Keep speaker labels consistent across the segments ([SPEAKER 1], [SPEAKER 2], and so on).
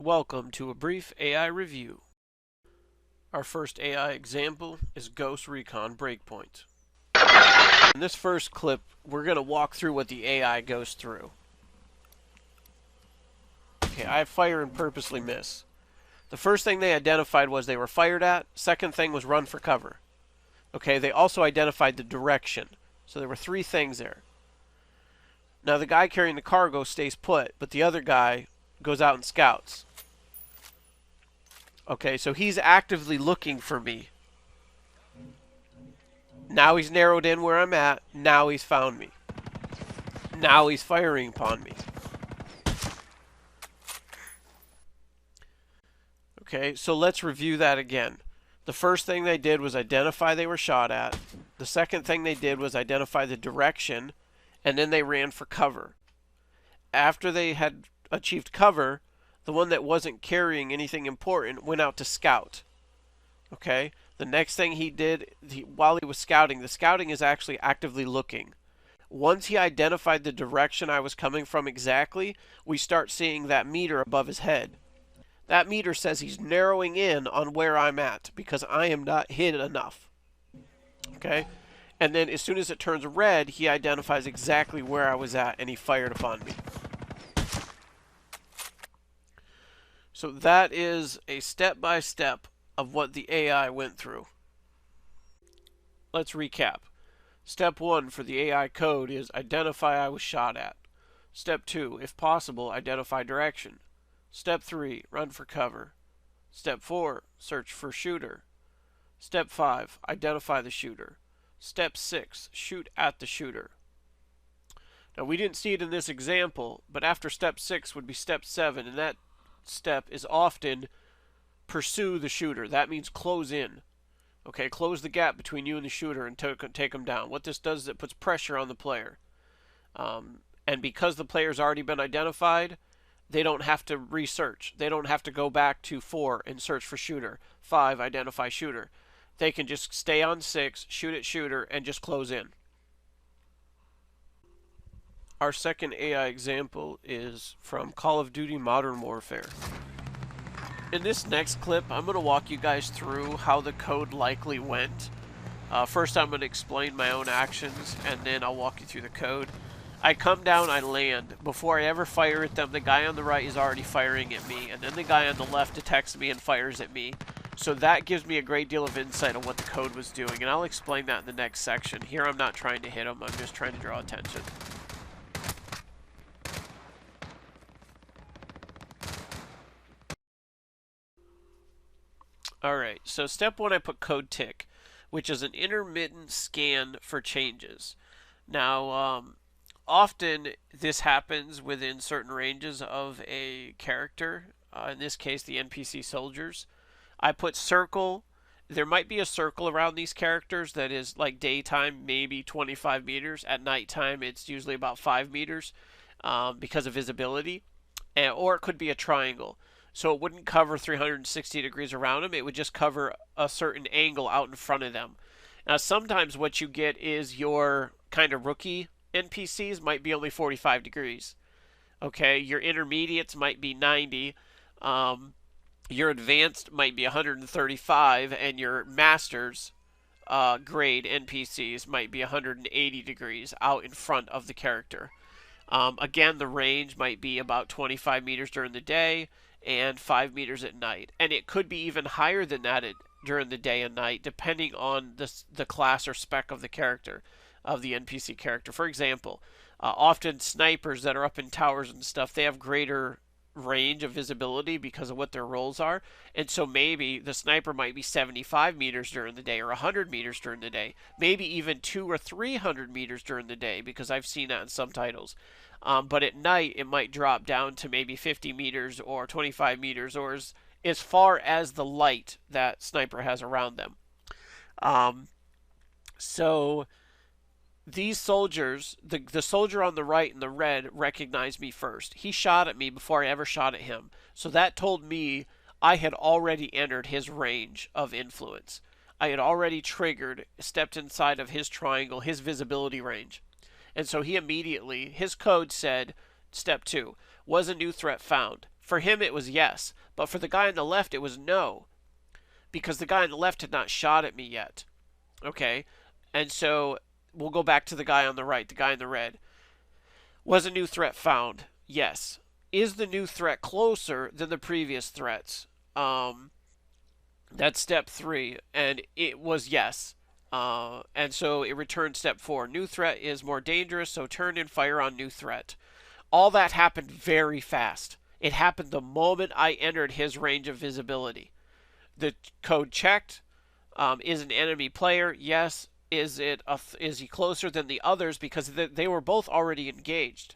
[SPEAKER 1] Welcome to a brief AI review. Our first AI example is Ghost Recon Breakpoint. In this first clip, we're going to walk through what the AI goes through. Okay, I fire and purposely miss. The first thing they identified was they were fired at. Second thing was run for cover. Okay, they also identified the direction. So there were three things there. Now the guy carrying the cargo stays put, but the other guy goes out and scouts. Okay, so he's actively looking for me. Now he's narrowed in where I'm at. Now he's found me. Now he's firing upon me. Okay, so let's review that again. The first thing they did was identify they were shot at. The second thing they did was identify the direction, and then they ran for cover. After they had achieved cover, the one that wasn't carrying anything important went out to scout. Okay? The next thing he did, while he was scouting, the scouting is actually actively looking. Once he identified the direction I was coming from exactly, we start seeing that meter above his head. That meter says he's narrowing in on where I'm at because I am not hid enough. Okay? And then as soon as it turns red, he identifies exactly where I was at and he fired upon me. So that is a step-by-step of what the AI went through. Let's recap. Step 1 for the AI code is identify I was shot at. Step 2, if possible, identify direction. Step 3, run for cover. Step 4, search for shooter. Step 5, identify the shooter. Step 6, shoot at the shooter. Now we didn't see it in this example, but after step 6 would be step 7, and that step is often pursue the shooter. That means close in. Okay, close the gap between you and the shooter and take him down. What this does is it puts pressure on the player. And because the player's already been identified, they don't have to research. They don't have to go back to 4 and search for shooter. 5, identify shooter. They can just stay on 6, shoot at shooter, and just close in. Our second AI example is from Call of Duty Modern Warfare. In this next clip, I'm going to walk you guys through how the code likely went. First, I'm going to explain my own actions, and then I'll walk you through the code. I come down, I land. Before I ever fire at them, the guy on the right is already firing at me, and then the guy on the left detects me and fires at me. So that gives me a great deal of insight on what the code was doing, and I'll explain that in the next section. Here, I'm not trying to hit him, I'm just trying to draw attention. Alright, so step 1 I put code tick, which is an intermittent scan for changes. Now, often this happens within certain ranges of a character, in this case the NPC soldiers. I put circle. There might be a circle around these characters that is like daytime maybe 25 meters. At nighttime it's usually about 5 meters because of visibility. Or it could be a triangle. So it wouldn't cover 360 degrees around them. It would just cover a certain angle out in front of them. Now sometimes what you get is your kind of rookie NPCs might be only 45 degrees. Okay, your intermediates might be 90. Your advanced might be 135, and your masters grade NPCs might be 180 degrees out in front of the character. Again, the range might be about 25 meters during the day and 5 meters at night. And it could be even higher than that during the day and night, depending on the class or spec of the character, of the NPC character. For example, often snipers that are up in towers and stuff, they have greater range of visibility because of what their roles are. And so maybe the sniper might be 75 meters during the day or 100 meters during the day. Maybe even 200 or 300 meters during the day, because I've seen that in some titles. But at night, it might drop down to maybe 50 meters or 25 meters, or as far as the light that sniper has around them. So these soldiers, the soldier on the right in the red recognized me first. He shot at me before I ever shot at him. So that told me I had already entered his range of influence. I had already triggered, stepped inside of his triangle, his visibility range. And so he immediately, his code said, step 2, was a new threat found. For him, it was yes. But for the guy on the left, it was no. Because the guy on the left had not shot at me yet. Okay? And so we'll go back to the guy on the right, the guy in the red. Was a new threat found? Yes. Is the new threat closer than the previous threats? That's step 3, and it was yes. And so it returned step 4. New threat is more dangerous, so turn and fire on new threat. All that happened very fast. It happened the moment I entered his range of visibility. The code checked. Is an enemy player? Yes. Is he closer than the others? Because they were both already engaged.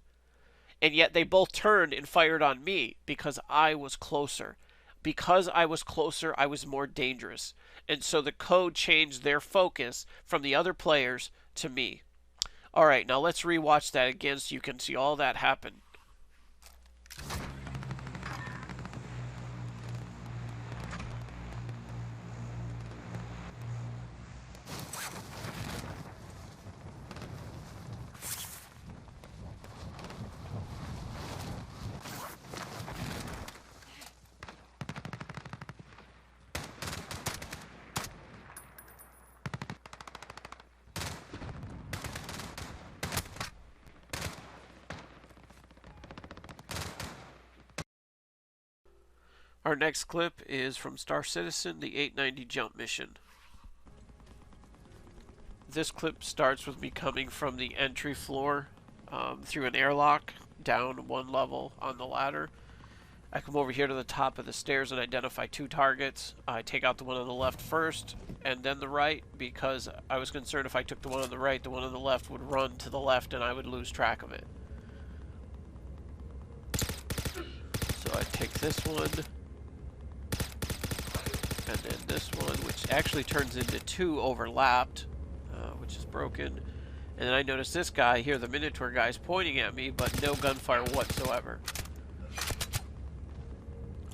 [SPEAKER 1] And yet they both turned and fired on me because I was closer. Because I was closer, I was more dangerous. And so the code changed their focus from the other players to me. Alright, now let's rewatch that again so you can see all that happen. Our next clip is from Star Citizen, the 890 jump mission. This clip starts with me coming from the entry floor through an airlock down 1 level on the ladder. I come over here to the top of the stairs and identify 2 targets. I take out the one on the left first and then the right because I was concerned if I took the one on the right, the one on the left would run to the left and I would lose track of it. So I take this one. And then this one, which actually turns into 2 overlapped, which is broken. And then I notice this guy here, the Minotaur guy, is pointing at me, but no gunfire whatsoever.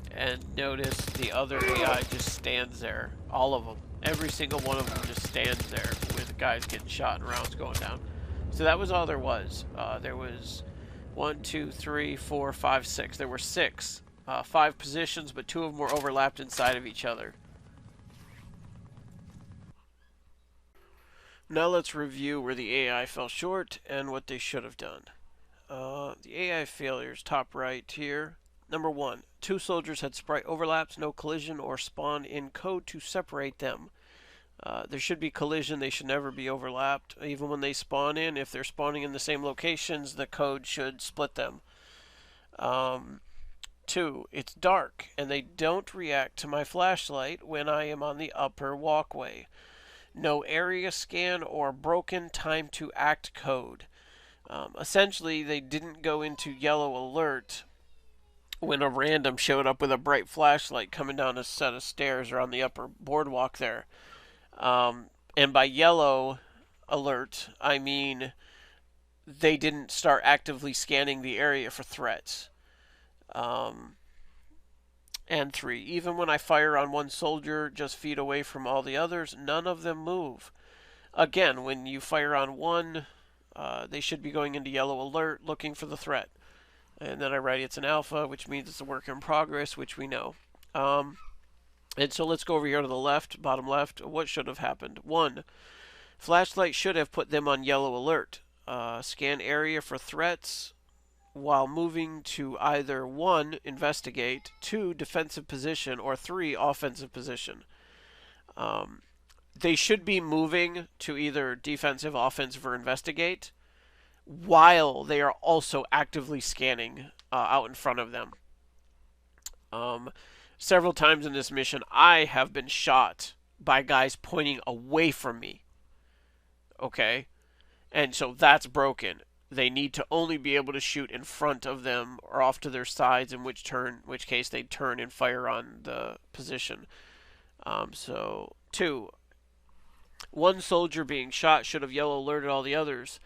[SPEAKER 1] And notice the other AI just stands there. All of them. Every single one of them just stands there with guys getting shot and rounds going down. So that was all there was. There was 1, 2, 3, 4, 5, 6. There were 6. 5 positions, but 2 of them were overlapped inside of each other. Now let's review where the AI fell short and what they should have done. The AI failures, top right here. Number 1, 2 soldiers had sprite overlaps, no collision or spawn in code to separate them. There should be collision, they should never be overlapped. Even when they spawn in, if they're spawning in the same locations, the code should split them. 2, it's dark, and they don't react to my flashlight when I am on the upper walkway. No area scan or broken time to act code. Essentially, they didn't go into yellow alert when a random showed up with a bright flashlight coming down a set of stairs or on the upper boardwalk there. And by yellow alert, I mean they didn't start actively scanning the area for threats. And 3, even when I fire on one soldier just feet away from all the others, none of them move. Again, when you fire on one, they should be going into yellow alert looking for the threat. And then I write it's an alpha, which means it's a work in progress, which we know. And so let's go over here to the left, bottom left. What should have happened? 1, flashlight should have put them on yellow alert. Scan area for threats while moving to either 1, investigate, 2, defensive position, or 3, offensive position. They should be moving to either defensive, offensive, or investigate while they are also actively scanning out in front of them. Several times in this mission, I have been shot by guys pointing away from me. Okay? And so that's broken. They need to only be able to shoot in front of them or off to their sides, in which case they turn and fire on the position. So 2, 1 soldier being shot should have yellow alerted all the others.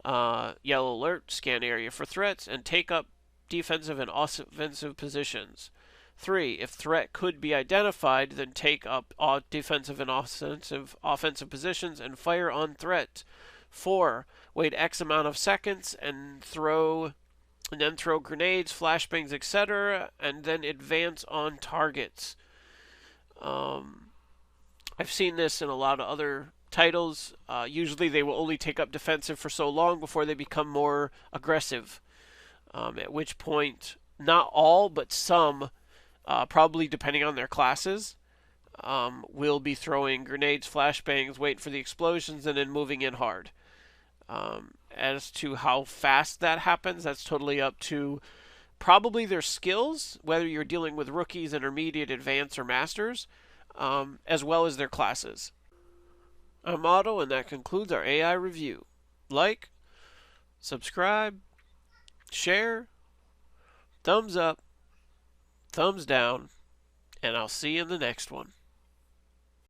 [SPEAKER 1] Yellow alert, scan area for threats, and take up defensive and offensive positions. 3, if threat could be identified, then take up defensive and offensive positions and fire on threat. 4, wait X amount of seconds and throw and then throw grenades, flashbangs, etc., and then advance on targets. I've seen this in a lot of other titles. Usually they will only take up defensive for so long before they become more aggressive, at which point, not all, but some, probably depending on their classes, will be throwing grenades, flashbangs, waiting for the explosions, and then moving in hard. As to how fast that happens, that's totally up to probably their skills, whether you're dealing with rookies, intermediate, advanced, or masters, as well as their classes. I'm Otto, and that concludes our AI review. Like, subscribe, share, thumbs up, thumbs down, and I'll see you in the next one.